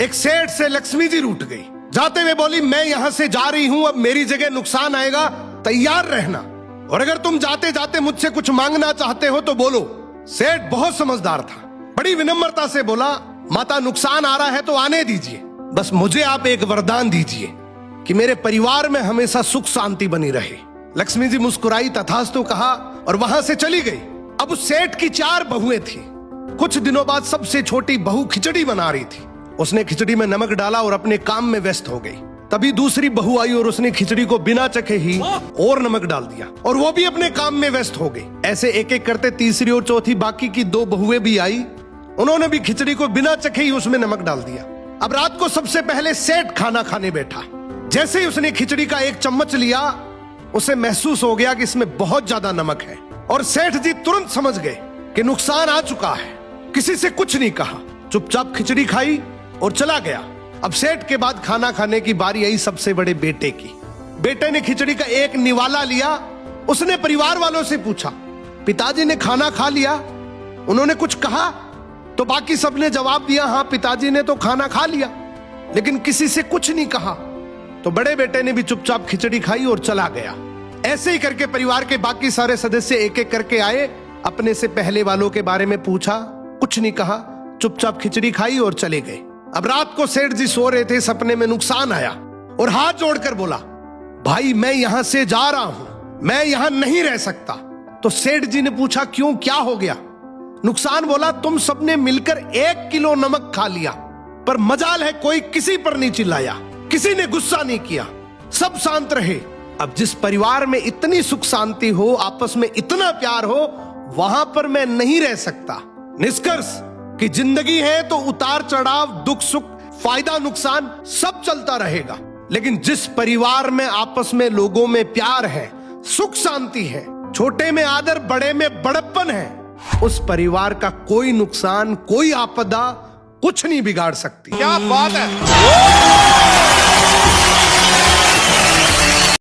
एक सेठ से लक्ष्मी जी रूठ गई। जाते हुए बोली, मैं यहां से जा रही हूं, अब मेरी जगह नुकसान आएगा, तैयार रहना, और अगर तुम जाते जाते मुझसे कुछ मांगना चाहते हो तो बोलो। सेठ बहुत समझदार था, बड़ी विनम्रता से बोला, माता नुकसान आ रहा है तो आने दीजिए, बस मुझे आप एक वरदान दीजिए कि मेरे परिवार में हमेशा सुख शांति बनी रहे। लक्ष्मी जी मुस्कुराई, तथास्तु कहा और वहां से चली गई। अब उस सेठ की 4 बहुएं थी। कुछ दिनों बाद सबसे छोटी बहू खिचड़ी बना रही थी। उसने खिचड़ी में नमक डाला और अपने काम में व्यस्त हो गई। तभी दूसरी बहू आई और उसने खिचड़ी को बिना चखे ही और नमक डाल दिया और वो भी अपने काम में व्यस्त हो गई। ऐसे एक एक करते तीसरी और चौथी बाकी की 2 बहुएं भी आई, उन्होंने भी खिचड़ी को बिना चखे ही उसमें नमक डाल दिया। अब रात को सबसे पहले सेठ खाना खाने बैठा। जैसे ही उसने खिचड़ी का 1 चम्मच लिया, उसे महसूस हो गया कि इसमें बहुत ज्यादा नमक है और सेठ जी तुरंत समझ गए कि नुकसान आ चुका है। किसी से कुछ नहीं कहा, चुपचाप खिचड़ी खाई और चला गया। अब सेठ के बाद खाना खाने की बारी आई सबसे बड़े बेटे की। बेटे ने खिचड़ी का 1 निवाला लिया। उसने परिवार वालों से पूछा, पिताजी ने खाना खा लिया? उन्होंने कुछ कहा? तो बाकी सबने जवाब दिया, हाँ पिताजी ने तो खाना खा लिया, लेकिन किसी से कुछ नहीं कहा। तो बड़े बेटे ने भी चुपचाप खिचड़ी खाई और चला गया। ऐसे ही करके परिवार के बाकी सारे सदस्य एक एक करके आए, अपने से पहले वालों के बारे में पूछा, कुछ नहीं कहा, चुपचाप खिचड़ी खाई और चले गए। अब रात को सेठ जी सो रहे थे, सपने में नुकसान आया और हाथ जोड़कर बोला, भाई मैं यहां से जा रहा हूं, मैं यहां नहीं रह सकता। तो सेठ जी ने पूछा, क्यों, क्या हो गया? नुकसान बोला, तुम सबने मिलकर 1 किलो नमक खा लिया, पर मजाल है कोई किसी पर नहीं चिल्लाया, किसी ने गुस्सा नहीं किया, सब शांत रहे। अब जिस परिवार में इतनी सुख शांति हो, आपस में इतना प्यार हो, वहां पर मैं नहीं रह सकता। निष्कर्ष कि जिंदगी है तो उतार चढ़ाव, दुख सुख, फायदा नुकसान सब चलता रहेगा, लेकिन जिस परिवार में आपस में लोगों में प्यार है, सुख शांति है, छोटे में आदर, बड़े में बड़प्पन है, उस परिवार का कोई नुकसान, कोई आपदा कुछ नहीं बिगाड़ सकती। क्या बात है।